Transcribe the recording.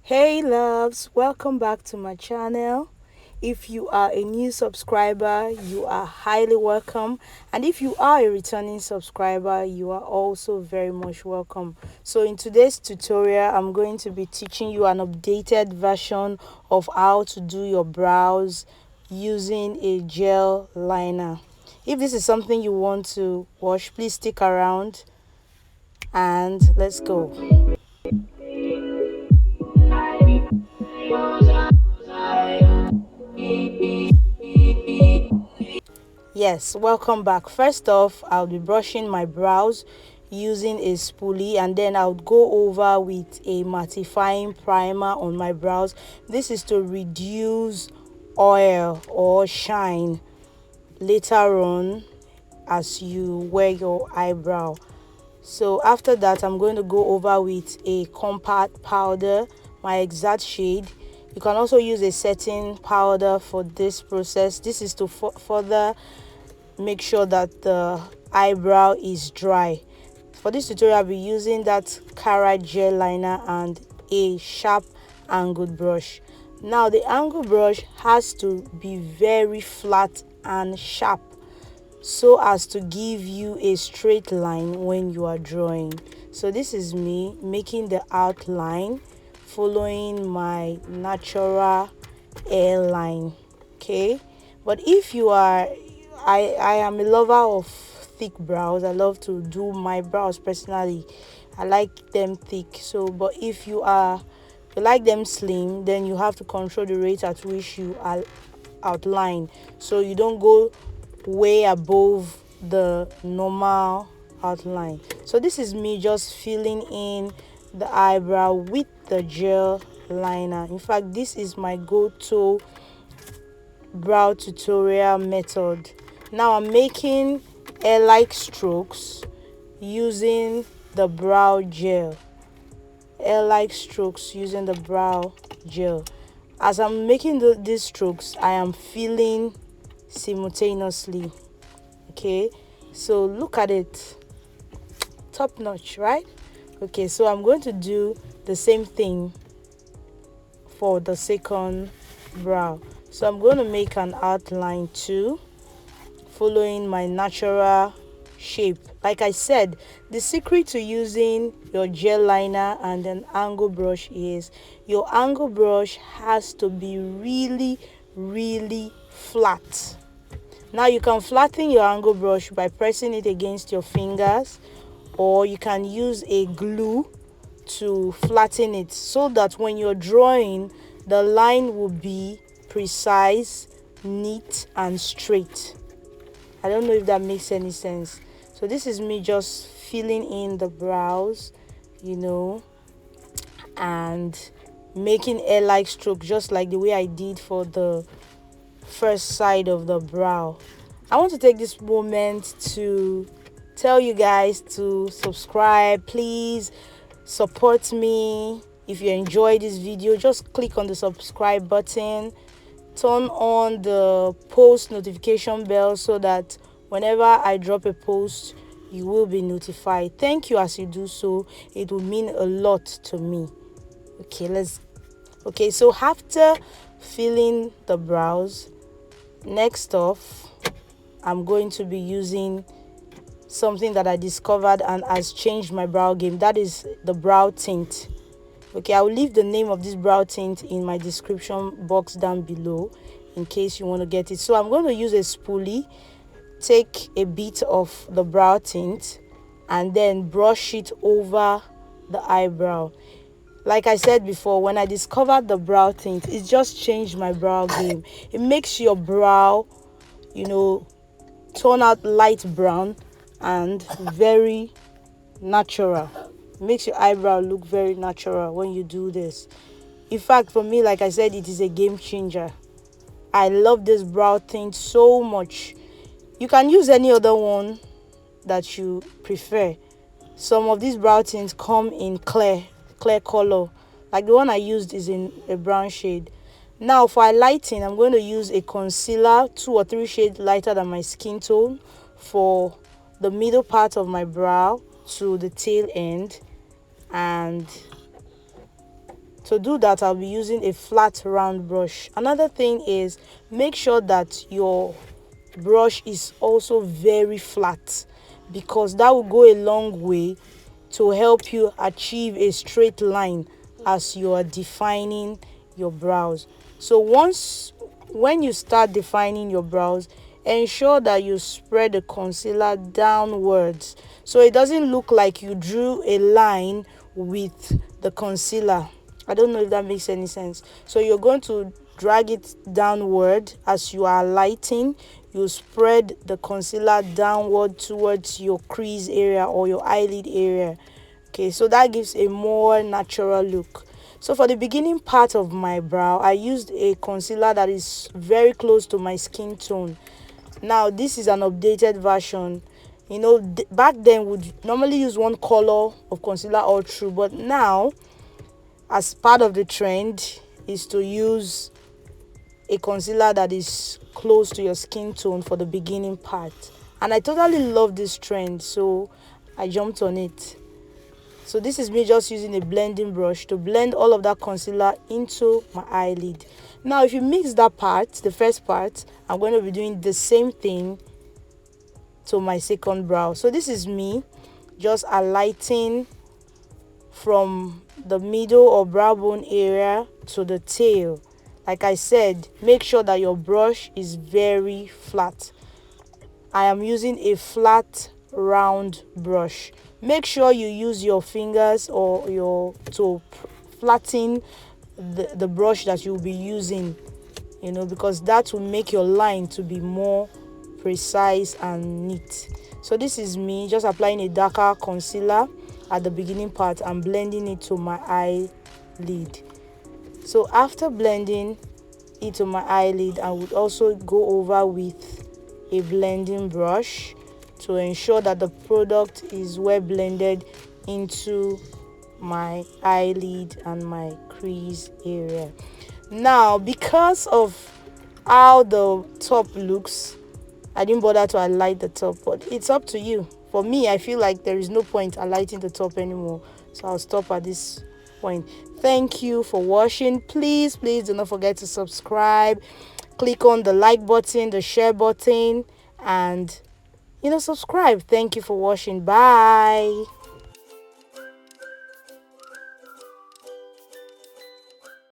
Hey loves, welcome back to my channel. If you are a new subscriber, you are highly welcome, and if you are a returning subscriber, you are also very much welcome. So in today's tutorial, I'm going to be teaching you an updated version of how to do your brows using a gel liner. If this is something you want to watch, please stick around and let's go. Yes, welcome back. First off, I'll be brushing my brows using a spoolie, and then I'll go over with a mattifying primer on my brows. This is to reduce oil or shine later on as you wear your eyebrow. So after that, I'm going to go over with a compact powder, my exact shade. You can also use a setting powder for this process. This is to further make sure that the eyebrow is dry. For this tutorial, I'll be using that Karite gel liner and a sharp angled brush. Now the angled brush has to be very flat and sharp so as to give you a straight line when you are drawing. So this is me making the outline following my natural hairline. Okay, but if you are I am a lover of thick brows. I love to do my brows personally. I like them thick. So but if you like them slim, then you have to control the rate at which you outline, so you don't go way above the normal outline. So this is me just filling in the eyebrow with the gel liner. In fact, this is my go-to brow tutorial method. Now I'm making hair-like strokes using the brow gel. Hair-like strokes using the brow gel. As I'm making these strokes, I am feeling simultaneously. Okay, so look at it, top notch, right? Okay, so I'm going to do the same thing for the second brow. So I'm going to make an outline too, following my natural shape. Like I said, the secret to using your gel liner and an angle brush is your angle brush has to be really flat. Now you can flatten your angle brush by pressing it against your fingers, or you can use a glue to flatten it so that when you're drawing, the line will be precise, neat and straight. I don't know if that makes any sense. So this is me just filling in the brows, and making hair-like stroke just like the way I did for the first side of the brow. I want to take this moment to tell you guys to subscribe. Please support me. If you enjoy this video, just click on the subscribe button, turn on the post notification bell so that whenever I drop a post, you will be notified. Thank you as you do so. It will mean a lot to me. Okay, so after filling the brows, next off, I'm going to be using something that I discovered and has changed my brow game. That is the brow tint. Okay, I will leave the name of this brow tint in my description box down below in case you want to get it. So I'm going to use a spoolie, take a bit of the brow tint, and then brush it over the eyebrow. Like I said before, when I discovered the brow tint, it just changed my brow game. It makes your brow, turn out light brown and very natural. It makes your eyebrow look very natural when you do this. In fact, for me, like I said, it is a game changer. I love this brow tint so much. You can use any other one that you prefer. Some of these brow tints come in clear color, like the one I used is in a brown shade. Now for highlighting, I'm going to use a concealer 2 or 3 shades lighter than my skin tone for the middle part of my brow to the tail end, and To do that, I'll be using a flat round brush. Another thing is, make sure that your brush is also very flat, because that will go a long way to help you achieve a straight line as you are defining your brows. So when you start defining your brows, ensure that you spread the concealer downwards, so it doesn't look like you drew a line with the concealer. I don't know if that makes any sense. So you're going to drag it downward as you are lighting. You spread the concealer downward towards your crease area or your eyelid area. Okay, so that gives a more natural look. So for the beginning part of my brow, I used a concealer that is very close to my skin tone. Now this is an updated version. You know, back then would normally use one color of concealer all through, but now, as part of the trend, is to use a concealer that is close to your skin tone for the beginning part. And I totally love this trend, so I jumped on it. So this is me just using a blending brush to blend all of that concealer into my eyelid. Now if you mix that part, the first part, I'm going to be doing the same thing to my second brow. So this is me just alighting from the middle or brow bone area to the tail. Like I said, make sure that your brush is very flat. I am using a flat round brush. Make sure you use your fingers or to flatten the brush that you'll be using, you know, because that will make your line to be more precise and neat. So this is me just applying a darker concealer at the beginning part and blending it to my eyelid. So after blending it to my eyelid, I would also go over with a blending brush to ensure that the product is well blended into my eyelid and my crease area. Now, because of how the top looks, I didn't bother to highlight the top, but it's up to you. For me, I feel like there is no point highlighting the top anymore, so I'll stop at this point. Thank you for watching. Please do not forget to subscribe. Click on the like button, the share button, and subscribe. Thank you for watching. Bye.